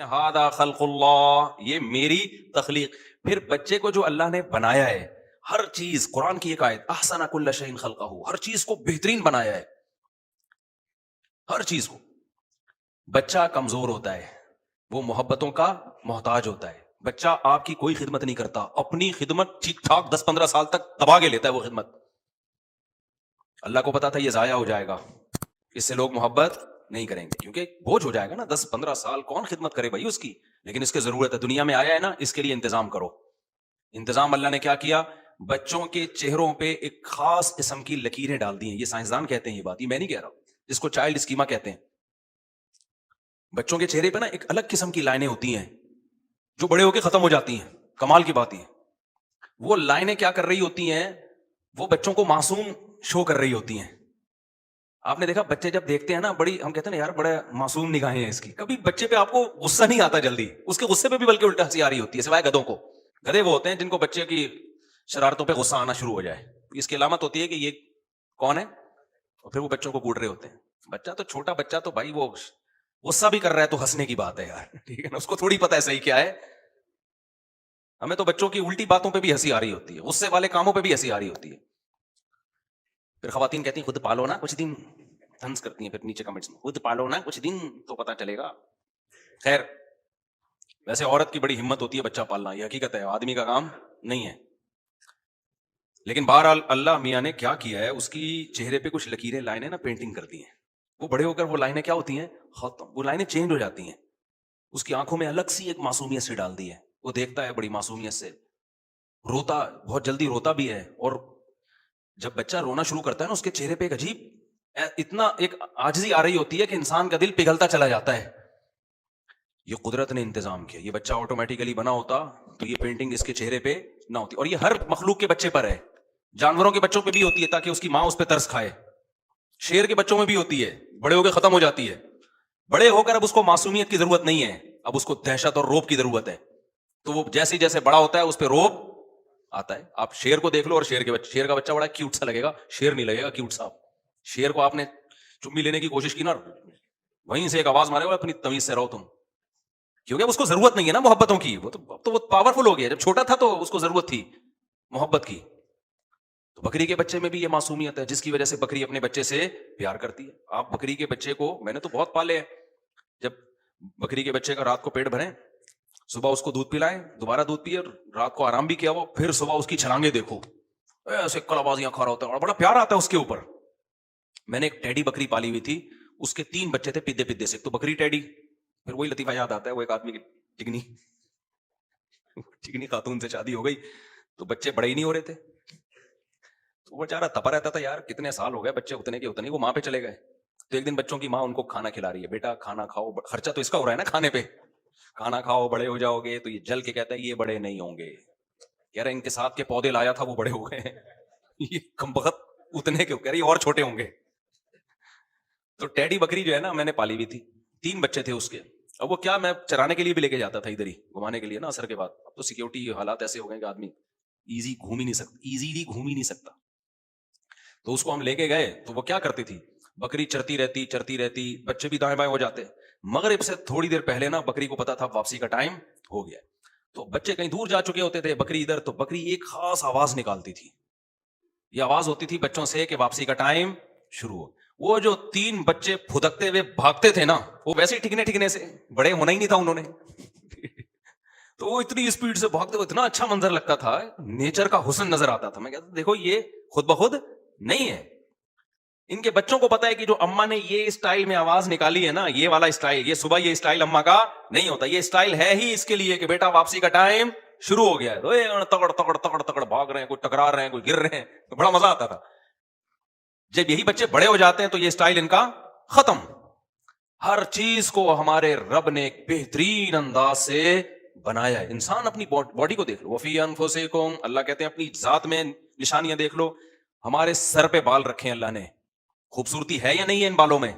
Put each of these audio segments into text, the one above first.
ہاذا خلق اللہ، یہ میری تخلیق. پھر بچے کو جو اللہ نے بنایا ہے، ہر چیز، قرآن کی ایک آیت، احسن کل شیء خلقہ، ہر چیز کو بہترین بنایا ہے، ہر چیز کو. بچہ کمزور ہوتا ہے، وہ محبتوں کا محتاج ہوتا ہے. بچہ آپ کی کوئی خدمت نہیں کرتا، اپنی خدمت ٹھیک ٹھاک 10-15 سال تک دبا کے لیتا ہے وہ خدمت. اللہ کو پتا تھا یہ ضائع ہو جائے گا، اس سے لوگ محبت نہیں کریں گے کیونکہ بوجھ ہو جائے گا نا. 10-15 سال کون خدمت کرے بھائی اس کی؟ لیکن اس کی ضرورت ہے، دنیا میں آیا ہے نا، اس کے لیے انتظام کرو. انتظام اللہ نے کیا کیا؟ بچوں کے چہروں پہ ایک خاص قسم کی لکیریں ڈال دی ہیں. یہ سائنسدان کہتے ہیں یہ بات، یہ میں نہیں کہہ رہا، جس کو چائلڈ اسکیما کہتے ہیں. بچوں کے چہرے پہ نا ایک الگ قسم کی لائنیں ہوتی ہیں جو بڑے ہو کے ختم ہو جاتی ہیں. کمال کی بات یہ، وہ لائنیں کیا کر رہی ہوتی ہیں؟ وہ بچوں کو معصوم شو کر رہی ہوتی ہیں. آپ نے دیکھا بچے جب دیکھتے ہیں نا، بڑی ہم کہتے ہیں نا یار بڑے معصوم نگاہیں ہیں اس کی. کبھی بچے پہ آپ کو غصہ نہیں آتا جلدی، اس کے غصے پہ بھی بلکہ الٹا ہنسی آ رہی ہوتی ہے، سوائے گدھوں کو. گدھے وہ ہوتے ہیں جن کو بچے کی شرارتوں پہ غصہ آنا شروع ہو جائے، اس کی علامت ہوتی ہے کہ یہ کون ہے، اور پھر وہ بچوں کو کوٹ رہے ہوتے ہیں. بچہ تو چھوٹا بچہ تو بھائی وہ غصہ بھی کر رہا ہے تو ہنسنے کی بات ہے یار، ٹھیک ہے نا، اس کو تھوڑی پتہ ہے صحیح کیا ہے. ہمیں تو بچوں کی الٹی باتوں پہ بھی ہنسی آ رہی ہوتی ہے، غصے والے کاموں پہ بھی ہنسی آ رہی ہوتی ہے. پھر خواتین کہتی ہیں خود پالو نا کچھ دن، طنز کرتی ہیں پھر نیچے کمنٹس میں، خود پالو نا کچھ دن تو پتہ چلے گا. خیر، ویسے عورت کی بڑی ہمت ہوتی ہے بچہ پالنا، یہ حقیقت ہے، آدمی کا کام نہیں ہے. لیکن بہرحال اللہ میاں نے کیا کیا ہے، اس کی چہرے پہ کچھ لکیریں، لائنیں نا پینٹنگ کر دی ہیں. وہ بڑے ہو کر وہ لائنیں کیا ہوتی ہیں؟ ختم. وہ لائنیں چینج ہو جاتی ہیں. اس کی آنکھوں میں الگ سی ایک معصومیت سے ڈال دی ہے، وہ دیکھتا ہے بڑی معصومیت سے. روتا بہت جلدی روتا بھی ہے، اور جب بچہ رونا شروع کرتا ہے نا، اس کے چہرے پہ ایک عجیب اتنا ایک عاجزی آ رہی ہوتی ہے کہ انسان کا دل پگھلتا چلا جاتا ہے. یہ قدرت نے انتظام کیا. یہ بچہ آٹومیٹیکلی بنا ہوتا تو یہ پینٹنگ اس کے چہرے پہ نہ ہوتی. اور یہ ہر مخلوق کے بچے پر ہے، جانوروں کے بچوں پہ بھی ہوتی ہے تاکہ اس کی ماں اس پہ ترس کھائے. شیر کے بچوں میں بھی ہوتی ہے، بڑے ہو کے ختم ہو جاتی ہے. بڑے ہو کر اب اس کو معصومیت کی ضرورت نہیں ہے، اب اس کو دہشت اور روب کی ضرورت ہے. تو وہ جیسے جیسے بڑا ہوتا ہے اس پہ روب آتا ہے. آپ شیر کو دیکھ لو، اور شیر کا بچہ بڑا کیوٹ سا لگے گا، شیر نہیں لگے گا کیوٹ سا. شیر کو آپ نے چمی لینے کی کوشش کی نا، وہیں سے ایک آواز مارے گا اپنی تمیز سے رہو تم، کیونکہ اس کو ضرورت نہیں ہے نا محبتوں کی. وہ تو وہ پاورفل ہو گیا، جب چھوٹا تھا تو اس کو ضرورت تھی محبت کی. تو بکری کے بچے میں بھی یہ معصومیت ہے جس کی وجہ سے بکری اپنے بچے سے پیار کرتی ہے. آپ بکری کے بچے کو، میں نے تو بہت پالے ہیں، جب بکری کے بچے کا رات کو پیٹ بھریں، صبح اس کو دودھ پلائیں، دوبارہ دودھ پیے، رات کو آرام بھی کیا وہ، پھر صبح اس کی چھلانگیں دیکھو، ایسے کلابازیاں کھا رہا ہوتا ہے اور بڑا پیار آتا ہے اس کے اوپر. میں نے ایک ٹیڈی بکری پالی ہوئی تھی، اس کے 3 بچے تھے پدے پدے سے. تو بکری ٹیڈی، پھر وہی لطیفہ یاد آتا ہے، وہ ایک آدمی کی ٹگنی خاتون سے شادی ہو گئی تو بچے بڑے ہی نہیں ہو رہے تھے. تو وہ بیچارہ تپا رہتا تھا، یار کتنے سال ہو گئے بچے اتنے کے اتنے، وہ ماں پہ چلے گئے. تو ایک دن بچوں کی ماں ان کو کھانا کھلا رہی ہے، بیٹا کھانا کھاؤ، خرچہ تو اس کا ہو رہا ہے نا کھانے پہ، کھانا کھاؤ بڑے ہو جاؤ گے. تو یہ جل کے کہتا ہے یہ بڑے نہیں ہوں گے. کہہ رہے ان کے ساتھ کے پودے لایا تھا وہ بڑے ہو گئے ہیں، یہ کم بخت اتنے کے، کہہ رہی اور چھوٹے ہوں گے. تو ٹیڈی بکری جو ہے نا میں نے پالی ہوئی تھی، 3 بچے تھے اس کے. اب وہ کیا، میں چرانے کے لیے بھی لے کے جاتا تھا ادھر ہی گھمانے کے لیے نا اثر کے بعد. اب تو سیکیورٹی حالات ایسے ہو گئے کہ آدمی ایزیلی گھوم ہی نہیں سکتا. تو اس کو ہم لے کے گئے تو وہ کیا کرتی تھی، بکری چرتی رہتی، بچے بھی دائیں بائیں ہو جاتے. مغرب سے تھوڑی دیر پہلے نا بکری کو پتا تھا واپسی کا ٹائم ہو گیا. تو بچے کہیں دور جا چکے ہوتے تھے، بکری ادھر. تو بکری ایک خاص آواز نکالتی تھی، یہ آواز ہوتی تھی بچوں سے کہ واپسی کا ٹائم شروع ہو. وہ جو 3 بچے پھدکتے ہوئے بھاگتے تھے نا، وہ ویسے ہی ٹھکنے سے، بڑے ہونا ہی نہیں تھا انہوں نے. تو وہ اتنی اسپیڈ سے بھاگتے ہوئے، اتنا اچھا منظر لگتا تھا، نیچر کا حسن نظر آتا تھا. میں کہتا دیکھو یہ خود بخود نہیں ہے. ان کے بچوں کو پتا ہے کہ جو اماں نے یہ اسٹائل میں آواز نکالی ہے نا، یہ والا اسٹائل، یہ صبح یہ اسٹائل اماں کا نہیں ہوتا. یہ اسٹائل ہے ہی اس کے لیے کہ بیٹا واپسی کا ٹائم شروع ہو گیا ہے. تو تگڑ تگڑ تگڑ تگڑ بھاگ رہے ہیں، کوئی ٹکرا رہے ہیں، کوئی گر رہے ہیں. تو بڑا مزہ آتا تھا. جب یہی بچے بڑے ہو جاتے ہیں تو یہ اسٹائل ان کا ختم. ہر چیز کو ہمارے رب نے ایک بہترین انداز سے بنایا ہے. انسان اپنی باڈی کو دیکھ لو، وفی انفسکم، اللہ کہتے ہیں اپنی ذات میں نشانیاں دیکھ لو. ہمارے سر پہ بال رکھے ہیں اللہ نے، خوبصورتی ہے یا نہیں ہے ان بالوں میں؟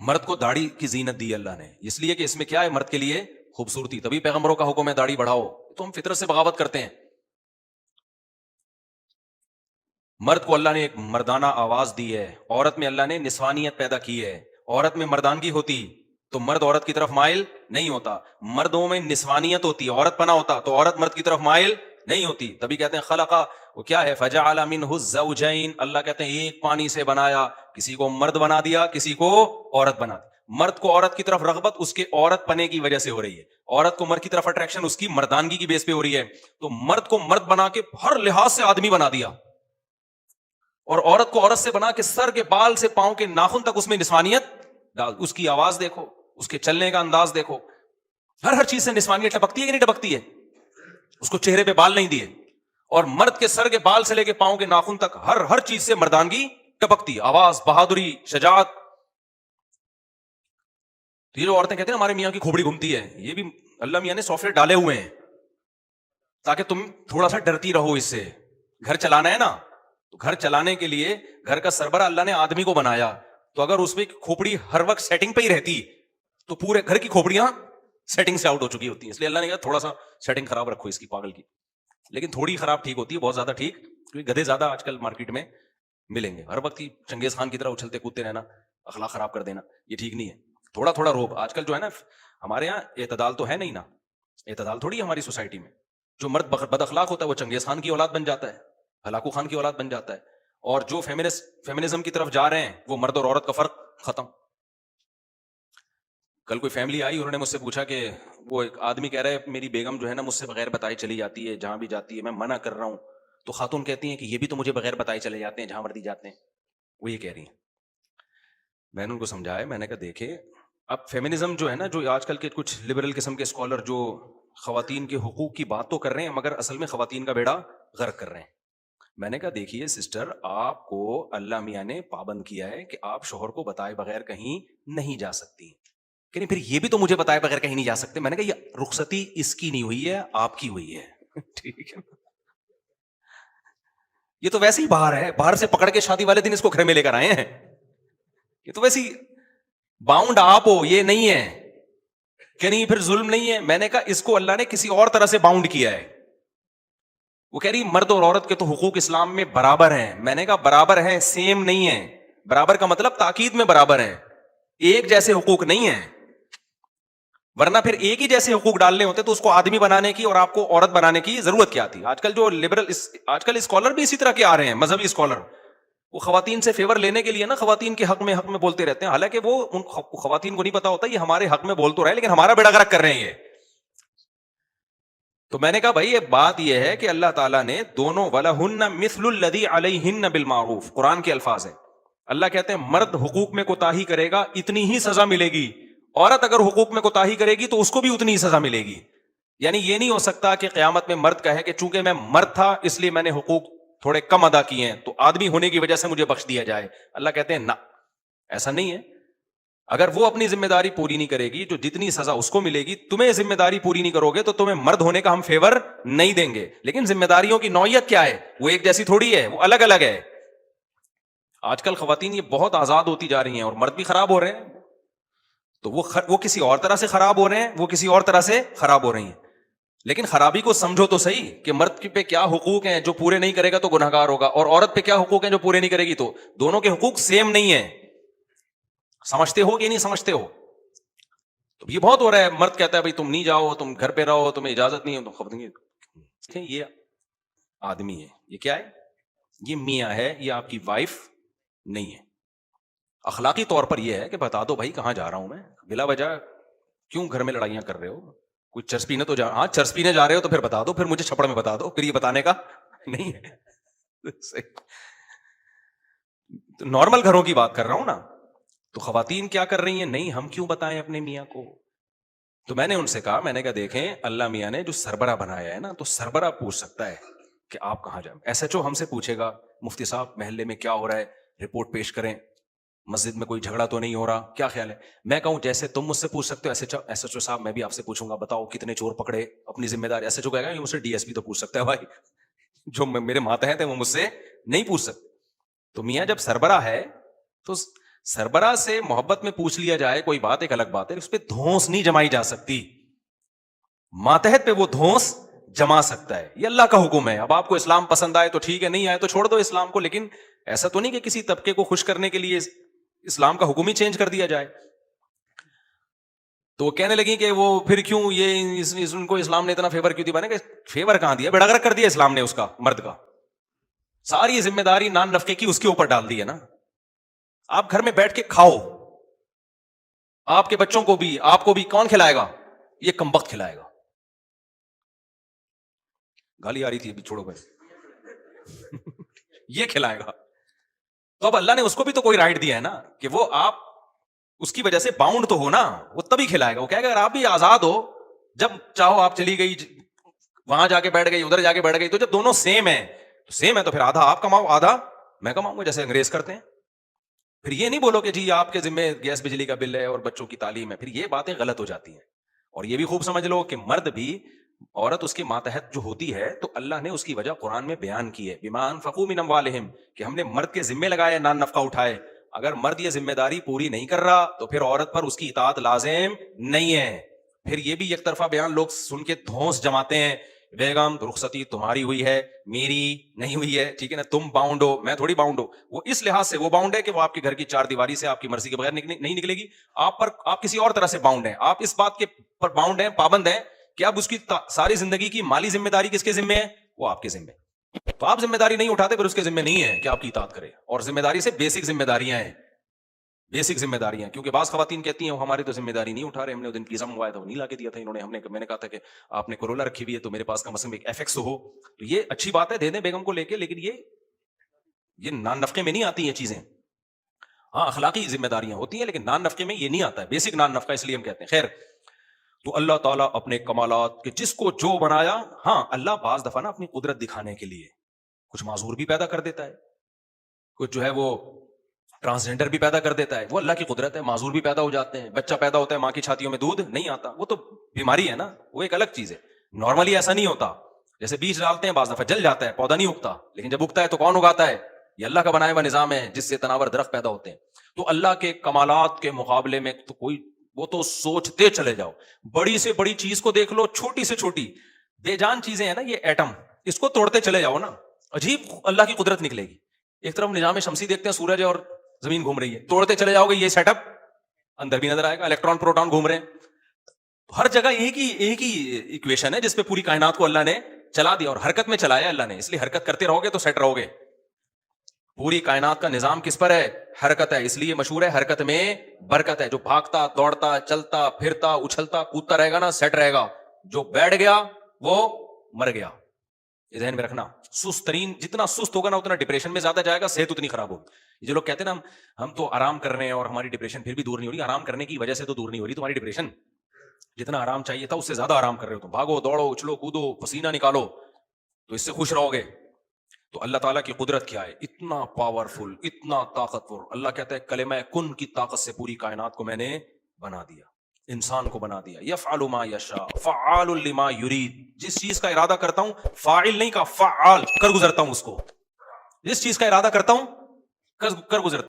مرد کو داڑھی کی زینت دی اللہ نے، اس لیے کہ اس میں کیا ہے، مرد کے لیے خوبصورتی. تبھی پیغمبروں کا حکم ہے داڑھی بڑھاؤ. تو ہم فطرت سے بغاوت کرتے ہیں. مرد کو اللہ نے ایک مردانہ آواز دی ہے، عورت میں اللہ نے نسوانیت پیدا کی ہے. عورت میں مردانگی ہوتی تو مرد عورت کی طرف مائل نہیں ہوتا. مردوں میں نسوانیت ہوتی ہے, عورت پنا ہوتا تو عورت مرد کی طرف مائل نہیں ہوتی. تبھی کہتے ہیں خلقا, وہ کیا ہے, فجعل منہ الزوجین, اللہ کہتے ہیں ایک پانی سے بنایا, کسی کو مرد بنا دیا کسی کو عورت بنا دیا. مرد کو عورت کی طرف رغبت اس کے عورت پنے کی وجہ سے ہو رہی ہے, عورت کو مرد کی طرف اٹریکشن اس کی مردانگی کی بیس پہ ہو رہی ہے. تو مرد کو مرد بنا کے ہر لحاظ سے آدمی بنا دیا, اور عورت کو عورت سے بنا کے سر کے بال سے پاؤں کے ناخن تک اس میں نسوانیت ڈال. اس کی آواز دیکھو, اس کے چلنے کا انداز دیکھو, ہر چیز سے نسوانیت ٹپکتی ہے کہ نہیں ٹپکتی ہے. اس کو چہرے پہ بال نہیں دیے, اور مرد کے سر کے بال سے لے کے پاؤں کے ناخن تک ہر چیز سے مردانگی ٹپکتی, آواز, بہادری, شجاعت. یہ جو عورتیں کہتے ہیں ہمارے میاں کی کھوپڑی گھومتی ہے, یہ بھی اللہ میاں نے سافٹ ویئر ڈالے ہوئے ہیں تاکہ تم تھوڑا سا ڈرتی رہو اس سے. گھر چلانا ہے نا, تو گھر چلانے کے لیے گھر کا سربراہ اللہ نے آدمی کو بنایا, تو اگر اس میں کھوپڑی ہر وقت سیٹنگ پہ ہی رہتی تو پورے گھر کی کھوپڑیاں سیٹنگ سے آؤٹ ہو چکی ہوتی ہیں. اس لیے اللہ نے کہا تھوڑا سا سیٹنگ خراب رکھو اس کی, پاگل کی. لیکن تھوڑی خراب ٹھیک ہوتی ہے, بہت زیادہ ٹھیک, کیونکہ گدھے زیادہ آج کل مارکیٹ میں ملیں گے. ہر وقت چنگیز خان کی طرح اچھلتے کودتے رہنا, اخلاق خراب کر دینا, یہ ٹھیک نہیں ہے. تھوڑا تھوڑا روب. آج کل جو ہے نا ہمارے یہاں اعتدال تو ہے نہیں نا, اعتدال تھوڑی ہے ہماری سوسائٹی میں. جو مرد بد اخلاق ہوتا ہے وہ چنگیز خان کی اولاد بن جاتا ہے, ہلاکو خان کی اولاد بن جاتا ہے. اور جو فیمنزم کی طرف جا رہے ہیں وہ مرد اور عورت کا فرق ختم. کل کوئی فیملی آئی, انہوں نے مجھ سے پوچھا کہ وہ ایک آدمی کہہ رہا ہے میری بیگم جو ہے نا مجھ سے بغیر بتائے چلی جاتی ہے جہاں بھی جاتی ہے, میں منع کر رہا ہوں. تو خاتون کہتی ہیں کہ یہ بھی تو مجھے بغیر بتائے چلے جاتے ہیں جہاں مرضی جاتے ہیں. وہ یہ کہہ رہی ہیں. میں نے ان کو سمجھایا, میں نے کہا دیکھیں اب فیمنزم جو ہے نا, جو آج کل کے کچھ لبرل قسم کے اسکالر جو خواتین کے حقوق کی بات تو کر رہے ہیں مگر اصل میں خواتین کا بیڑا غرق کر رہے ہیں. میں نے کہا دیکھیے سسٹر, آپ کو اللہ میاں نے پابند کیا ہے کہ آپ شوہر کو بتائے بغیر کہیں نہیں جا سکتی, کہ نہیں پھر یہ بھی تو مجھے بتائے بغیر کہیں نہیں جا سکتے. میں نے کہا یہ رخصتی اس کی نہیں ہوئی ہے, آپ کی ہوئی ہے. ٹھیک ہے, یہ تو ویسے ہی باہر ہے, باہر سے پکڑ کے شادی والے دن اس کو گھر میں لے کر آئے ہیں. یہ تو ویسے باؤنڈ آپ ہو, یہ نہیں ہے کہ نہیں پھر ظلم نہیں ہے. میں نے کہا اس کو اللہ نے کسی اور طرح سے باؤنڈ کیا ہے. وہ کہہ رہی مرد اور عورت کے تو حقوق اسلام میں برابر ہیں. میں نے کہا برابر ہیں, سیم نہیں ہے. برابر کا مطلب تاکید میں برابر ہیں, ایک جیسے حقوق نہیں ہیں. ورنہ پھر ایک ہی جیسے حقوق ڈالنے ہوتے تو اس کو آدمی بنانے کی اور آپ کو عورت بنانے کی ضرورت کیا تھی. آج کل جو لبرل آج کل اسکالر بھی اسی طرح کے آ رہے ہیں, مذہبی اسکالر, وہ خواتین سے فیور لینے کے لیے نا خواتین کے حق میں بولتے رہتے ہیں, حالانکہ وہ ان خواتین کو نہیں پتا ہوتا یہ ہمارے حق میں بول تو رہے لیکن ہمارا بیڑا غرق کر رہے ہیں یہ. تو میں نے کہا بھائی یہ بات یہ ہے کہ اللہ تعالیٰ نے دونوں وَلَهُنَّ مِثْلُ الَّذِي عَلَيْهِنَّ بِالْمَعْرُوفِ, قرآن کے الفاظ ہیں. اللہ کہتے ہیں مرد حقوق میں کوتاہی کرے گا اتنی ہی سزا ملے گی, عورت اگر حقوق میں کوتاہی کرے گی تو اس کو بھی اتنی ہی سزا ملے گی. یعنی یہ نہیں ہو سکتا کہ قیامت میں مرد کہے کہ چونکہ میں مرد تھا اس لیے میں نے حقوق تھوڑے کم ادا کیے ہیں تو آدمی ہونے کی وجہ سے مجھے بخش دیا جائے. اللہ کہتے ہیں نہ, ایسا نہیں ہے. اگر وہ اپنی ذمہ داری پوری نہیں کرے گی جو جتنی سزا اس کو ملے گی, تمہیں ذمہ داری پوری نہیں کرو گے تو تمہیں مرد ہونے کا ہم فیور نہیں دیں گے. لیکن ذمہ داریوں کی نوعیت کیا ہے, وہ ایک جیسی تھوڑی ہے, وہ الگ الگ ہے. آج کل خواتین یہ بہت آزاد ہوتی جا رہی ہیں اور مرد بھی خراب ہو رہے ہیں. تو وہ کسی اور طرح سے خراب ہو رہے ہیں, وہ کسی اور طرح سے خراب ہو رہی ہیں. لیکن خرابی کو سمجھو تو صحیح کہ مرد پہ کیا حقوق ہیں جو پورے نہیں کرے گا تو گنہگار ہوگا, اور عورت پہ کیا حقوق ہیں جو پورے نہیں کرے گی تو دونوں کے حقوق سیم نہیں ہیں. سمجھتے ہو کہ نہیں سمجھتے ہو؟ تو یہ بہت ہو رہا ہے. مرد کہتا ہے بھائی تم نہیں جاؤ, تم گھر پہ رہو, تمہیں اجازت نہیں ہے. تو خبر نہیں, یہ آدمی ہے, یہ کیا ہے, یہ میاں ہے, یہ آپ کی وائف نہیں ہے. اخلاقی طور پر یہ ہے کہ بتا دو بھائی کہاں جا رہا ہوں میں, بلا وجہ کیوں گھر میں لڑائیاں کر رہے ہو, کوئی چرس پینے تو ہاں چرس پینے جا رہے ہو تو پھر بتا دو, پھر مجھے چھپڑ میں بتا دو, پھر یہ بتانے کا نہیں ہے. نارمل گھروں کی بات کر رہا ہوں نا. تو خواتین کیا کر رہی ہیں, نہیں ہم کیوں بتائیں اپنے میاں کو. تو میں نے ان سے کہا, میں نے کہا دیکھیں اللہ میاں نے جو سربراہ بنایا ہے نا, تو سربراہ پوچھ سکتا ہے کہ آپ کہاں جائیں. ایس ایچ او ہم سے پوچھے گا مفتی صاحب محلے میں کیا ہو رہا ہے, رپورٹ پیش کریں, مسجد میں کوئی جھگڑا تو نہیں ہو رہا, کیا خیال ہے. میں کہوں جیسے تم مجھ سے پوچھ سکتے ہو ایس ایچ او صاحب میں بھی آپ سے پوچھوں گا, بتاؤ کتنے چور پکڑے, اپنی ذمہ داری. ایس ایچ او کہے گا مجھ سے ڈی ایس پی تو پوچھ سکتا ہے بھائی, جو میرے ماتحت ہیں وہ مجھ سے نہیں پوچھ سکتے. تو میاں جب سربراہ ہے تو سربراہ سے محبت میں پوچھ لیا جائے کوئی بات, ایک الگ بات ہے, اس پہ دھونس نہیں جمائی جا سکتی. ماتحت پہ وہ دھونس جما سکتا ہے, یہ اللہ کا حکم ہے. اب آپ کو اسلام پسند آئے تو ٹھیک ہے, نہیں آئے تو چھوڑ دو اسلام کو. لیکن ایسا تو نہیں کہ کسی طبقے کو خوش کرنے کے لیے اسلام کا حکم ہی چینج کر دیا جائے. تو وہ کہنے لگی کہ وہ پھر کیوں یہ ان کو اسلام نے اتنا فیور کیوں دیا؟ کہ فیور کہاں دیا، بیڑا غرق کر دیا اسلام نے اس کا، مرد کا. ساری ذمہ داری نان نفقے کی اس کے اوپر ڈال دی ہے نا. آپ گھر میں بیٹھ کے کھاؤ، آپ کے بچوں کو بھی، آپ کو بھی کون کھلائے گا؟ یہ کمبخت کھلائے گا. گالی آ رہی تھی ابھی، چھوڑو بھائی. یہ کھلائے گا. تو اب اللہ نے اس کو بھی تو کوئی رائٹ دیا ہے نا کہ وہ آپ اس کی وجہ سے باؤنڈ تو ہو نا، وہ تبھی کھلائے گا. وہ کہے گا اگر آپ بھی آزاد ہو، جب چاہو آپ چلی گئی وہاں جا کے بیٹھ گئی، ادھر جا کے بیٹھ گئی، تو جب دونوں سیم ہے تو پھر آدھا آپ کماؤ آدھا میں کماؤں گا، جیسے انگریز کرتے ہیں. پھر یہ نہیں بولو کہ جی آپ کے ذمہ گیس بجلی کا بل ہے اور بچوں کی تعلیم ہے. پھر یہ باتیں غلط ہو جاتی ہیں. اور یہ بھی خوب سمجھ لو کہ مرد بھی، عورت اس کے ماتحت جو ہوتی ہے تو اللہ نے اس کی وجہ قرآن میں بیان کی ہے. بما انفقوا من اموالہم، کہ ہم نے مرد کے ذمے لگائے نان نفقہ اٹھائے. اگر مرد یہ ذمہ داری پوری نہیں کر رہا تو پھر عورت پر اس کی اطاعت لازم نہیں ہے. پھر یہ بھی یک طرفہ بیان لوگ سن کے دھونس جماتے ہیں، بیگم رخصتی تمہاری ہوئی ہے میری نہیں ہوئی ہے، ٹھیک ہے نا، تم باؤنڈ ہو میں تھوڑی باؤنڈ ہو. وہ اس لحاظ سے وہ باؤنڈ ہے کہ وہ آپ کے گھر کی چار دیواری سے آپ کی مرضی کے بغیر نہیں نکلے گی. آپ کسی اور طرح سے باؤنڈ ہیں، آپ اس بات کے پر باؤنڈ ہیں، پابند ہیں کہ اب اس کی ساری زندگی کی مالی ذمہ داری کس کے ذمہ ہے؟ وہ آپ کے ذمہ. تو آپ ذمہ داری نہیں اٹھاتے، پھر اس کے ذمہ نہیں ہے کہ آپ کی اطاعت کرے. اور ذمہ داری سے بیسک ذمہ داریاں ہیں، بیسک ذمہ داریاں. کیونکہ بعض خواتین کہتی ہیں وہ ہماری تو ذمہ داری نہیں اٹھا رہے، ہم نے دن پیزا منگوایا تھا وہ نہیں لا کے دیا تھا انہوں نے، میں نے کہا تھا کہ آپ نے کرولا رکھی ہوئی ہے تو میرے پاس کم از کم ایک ایف ایکس ہو. تو یہ اچھی بات ہے، دے دیں بیگم کو لے کے، لیکن یہ نان نفقے میں نہیں آتی ہیں چیزیں. ہاں اخلاقی ذمہ داریاں ہوتی ہیں لیکن نان نفقے میں یہ نہیں آتا ہے، بیسک نان نفقہ اس لیے ہم کہتے ہیں. خیر، تو اللہ تعالیٰ اپنے کمالات کے جس کو جو بنایا، ہاں اللہ بعض دفعہ نا اپنی قدرت دکھانے کے لیے کچھ معذور بھی پیدا کر دیتا ہے، کچھ جو ہے وہ ٹرانسجینڈر بھی پیدا کر دیتا ہے. وہ اللہ کی قدرت ہے، معذور بھی پیدا ہو جاتے ہیں. بچہ پیدا ہوتا ہے ماں کی چھاتیوں میں دودھ نہیں آتا، وہ تو بیماری ہے نا، وہ ایک الگ چیز ہے. نارملی ایسا نہیں ہوتا. جیسے بیج ڈالتے ہیں بعض دفعہ جل جاتا ہے، پودا نہیں اگتا، لیکن جب اگتا ہے تو کون اگاتا ہے؟ یہ اللہ کا بنایا ہوا نظام ہے جس سے تناور درخت پیدا ہوتے ہیں. تو اللہ کے کمالات کے مقابلے میں تو کوئی، وہ تو سوچتے چلے جاؤ. بڑی سے بڑی چیز کو دیکھ لو، چھوٹی سے چھوٹی بے جان چیزیں ہیں نا، یہ ایٹم، اس کو توڑتے چلے جاؤ نا، عجیب اللہ کی قدرت نکلے گی. ایک طرف نظام شمسی دیکھتے ہیں، سورج اور زمین گھوم رہی ہے، توڑتے چلے جاؤ گے یہ سیٹ اپ اندر بھی نظر آئے گا، الیکٹران پروٹون گھوم رہے ہیں. ہر جگہ ایک ہی ایکویشن ہے جس پہ پوری کائنات کو اللہ نے چلا دیا، اور حرکت میں چلایا اللہ نے، اس لیے حرکت کرتے رہو گے تو سیٹ رہو گے. پوری کائنات کا نظام کس پر ہے؟ حرکت ہے، اس لیے مشہور ہے حرکت میں برکت ہے. جو بھاگتا دوڑتا چلتا پھرتا اچھلتا کودتا رہے گا نا سیٹ رہے گا، جو بیٹھ گیا وہ مر گیا. یہ ذہن میں رکھنا. سست ترین، جتنا سست ہوگا نا اتنا ڈپریشن میں زیادہ جائے گا، صحت اتنی خراب ہوگی. جو لوگ کہتے ہیں نا ہم تو آرام کر رہے ہیں اور ہماری ڈپریشن پھر بھی دور نہیں ہو رہی، آرام کرنے کی وجہ سے تو دور نہیں ہو رہی تمہاری ڈپریشن. جتنا آرام چاہیے تھا اس سے زیادہ آرام کر رہے ہو تم. بھاگو دوڑو اچھلو کودو پسینہ نکالو تو اس سے خوش رہو گے. تو اللہ تعالیٰ کی قدرت کیا ہے؟ اتنا پاورفل، اتنا طاقتور. اللہ کہتا ہے کلمہ کن کی طاقت سے پوری کائنات کو میں نے بنا دیا، انسان کو بنا دیا. یفعل ما یشاء فعال لما یرید. جس چیز کا ارادہ کرتا ہوں، فاعل نہیں کا فعال، کر گزرتا ہوں اس کو. جس چیز کا ارادہ کرتا ہوں کر گزرتا